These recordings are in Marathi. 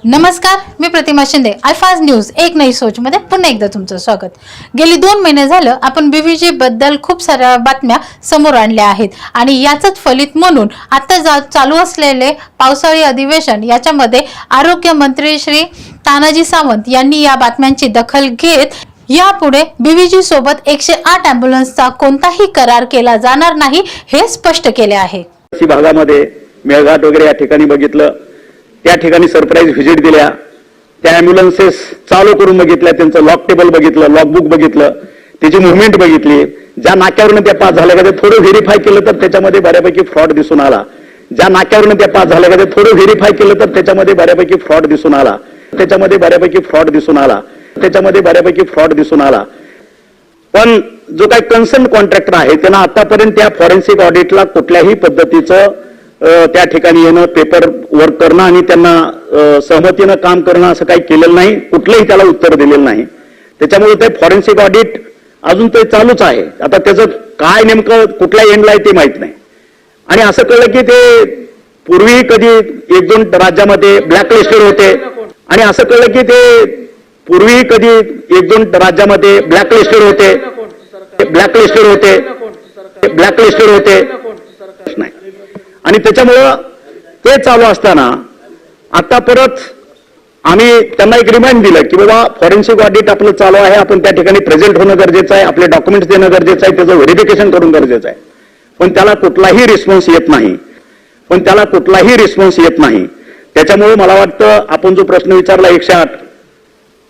नमस्कार, मी प्रतिमा शिंदे. अल्फाज न्यूज एक नई सोच मध्ये पुन्हा एकदा तुमचं स्वागत. गेली 2 महिने झालं आपण बीव्हीजी बद्दल खूप साऱ्या बातम्या समोर आणल्या आहेत आणि याचंच फलित म्हणून आता चालू असलेले पावसाळी अधिवेशन याच्यामध्ये आरोग्य मंत्री श्री तानाजी सावंत यांनी या बातम्यांची दखल घेत यापुढे बीव्हीजी सोबत 108 ॲम्ब्युलन्सचा कोणताही करार केला जाणार नाही हे स्पष्ट केले आहे. भागामध्ये मेळघाट वगैरे या ठिकाणी बघितलं, त्या ठिकाणी सरप्राईज व्हिजिट दिल्या, त्या ॲम्ब्युलन्सेस चालू करून बघितल्या, त्यांचं लॉक टेबल बघितलं, लॉकबुक बघितलं, त्याची मुवमेंट बघितली. ज्या नाक्यावरून त्या पास झाल्या का ते थोडं व्हेरीफाय केलं तर त्याच्यामध्ये बऱ्यापैकी फ्रॉड दिसून आला. ज्या नाक्यावरून त्या पास झाल्या का ते थोडं व्हेरीफाय केलं तर त्याच्यामध्ये बऱ्यापैकी फ्रॉड दिसून आला. पण जो काही कन्सर्न कॉन्ट्रॅक्टर आहे त्यांना आतापर्यंत त्या फॉरेन्सिक ऑडिटला कुठल्याही पद्धतीचं त्या ठिकाणी येणं, पेपर वर्क करणं आणि त्यांना सहमतीनं काम करणं असं काही केलेलं नाही, कुठलंही त्याला उत्तर दिलेलं नाही. त्याच्यामुळे ते फॉरेन्सिक ऑडिट अजून ते चालूच आहे. आता त्याचं काय नेमकं कुठल्या एंडला आहे ते माहित नाही. आणि असं कळलं की ते पूर्वी कधी 1-2 राज्यामध्ये ब्लॅकलिस्टेड होते आणि असं कळलं की ते पूर्वी कधी 1-2 राज्यामध्ये ब्लॅकलिस्टेड होते नाही. आणि त्याच्यामुळं ते चालू असताना आता परत आम्ही त्यांना एक रिमाइंड दिलं की बाबा फॉरेन्सिक ऑडिट आपलं चालू आहे, आपण त्या ठिकाणी प्रेझेंट होणं गरजेचं आहे, आपले डॉक्युमेंट्स देणं गरजेचं आहे, त्याचं व्हेरिफिकेशन करणं गरजेचं आहे. पण त्याला कुठलाही रिस्पॉन्स येत नाही. त्याच्यामुळे मला वाटतं आपण जो प्रश्न विचारला 108,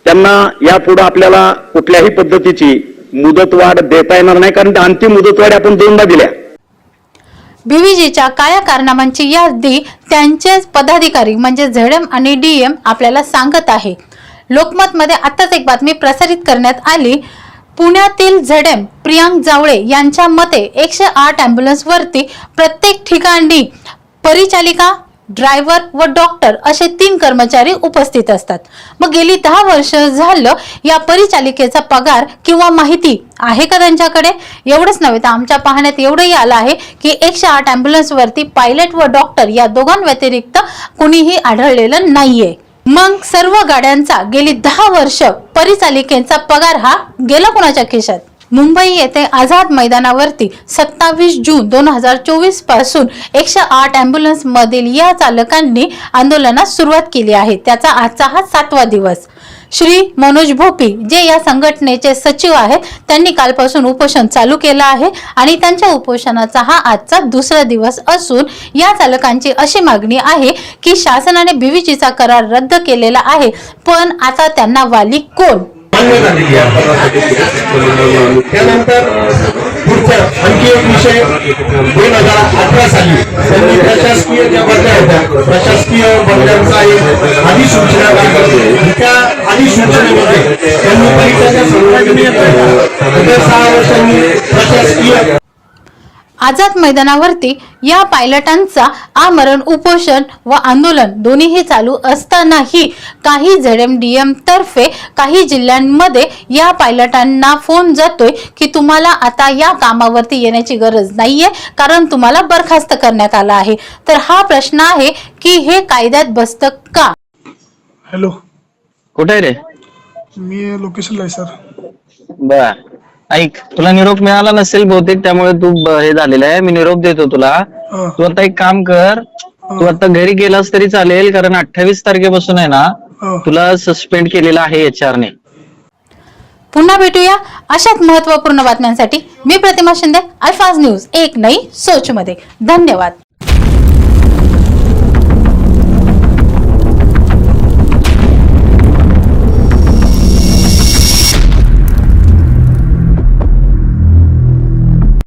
त्यांना यापुढे आपल्याला कुठल्याही पद्धतीची मुदतवाढ देता येणार नाही, कारण अंतिम मुदतवाढ आपण 2दा दिल्या. बीव्हीजीच्या काळ्या कारनामांची यादी त्यांचे पदाधिकारी म्हणजे झेडएम आणि डीएम आपल्याला सांगत आहे. लोकमत मध्ये आताच एक बातमी प्रसारित करण्यात आली. पुण्यातील झेडएम प्रियांक जावळे यांच्या मते 108 ॲम्ब्युलन्स वरती प्रत्येक ठिकाणी परिचालिका, ड्रायव्हर व डॉक्टर असे 3 कर्मचारी उपस्थित असतात. मग गेली 10 वर्ष झालं या परिचालिकेचा पगार किंवा माहिती आहे का त्यांच्याकडे? एवढंच नव्हे तर आमच्या पाहण्यात एवढंही आलं आहे की 108 ॲम्ब्युलन्स वरती पायलट व डॉक्टर या दोघांव्यतिरिक्त कुणीही आढळलेलं नाहीये. मग सर्व गाड्यांचा गेली 10 वर्ष परिचालिकेचा पगार हा गेला कोणाच्या खिशात? मुंबई येथे आझाद मैदानावरती 27 जून 2024 पासून 108 ॲम्ब्युलन्स मधील या चालकांनी आंदोलनास सुरुवात केली आहे. त्याचा आजचा हा 7वा दिवस. श्री मनोज भोपी जे या संघटनेचे सचिव आहेत त्यांनी कालपासून उपोषण चालू केलं आहे आणि त्यांच्या उपोषणाचा हा आजचा 2रा दिवस असून या चालकांची अशी मागणी आहे की शासनाने बीव्हीजीचा करार रद्द केलेला आहे, पण आता त्यांना वाली कोण? त्यानंतर पुढचा आणखी एक विषय 2018 साली त्यांनी प्रशासकीय ज्या बदल्या होत्या, प्रशासकीय बदल्यांचा एक अधिसूचना काढली. त्या अधिसूचनेमध्ये त्यांनी परिषदेच्या संघटनेत 6 वर्षांनी प्रशासकीय आझाद मैदानावरती या पायलटांचा आमरण उपोषण व आंदोलन दोन्हीही चालू असतानाही काही झेडएम डीएम तर्फे काही जिल्ह्यांमध्ये या पायलटांना फोन जातोय की तुम्हाला आता या कामावरती येण्याची गरज नाहीये कारण तुम्हाला बरखास्त करण्यात आला आहे. तर हा प्रश्न आहे की हे कायद्यात बसतं का? हॅलो, कुठे आहे रे? मी लोकेशनला आहे सर. बर, ऐक, तुला निरोप मिळाला नसेल बहुतेक, त्यामुळे तू हे झालेलं आहे. मी निरोप देतो तुला. तू आता एक काम कर, तू आता घरी गेलास तरी चालेल, कारण 28 तारखेपासून आहे ना तुला सस्पेंड केलेला आहे HR ने. पुन्हा भेटूया अशाच महत्त्वपूर्ण बातम्यांसाठी. मी प्रतिमा शिंदे, अल्फाज न्यूज एक नई सोच मध्ये. धन्यवाद.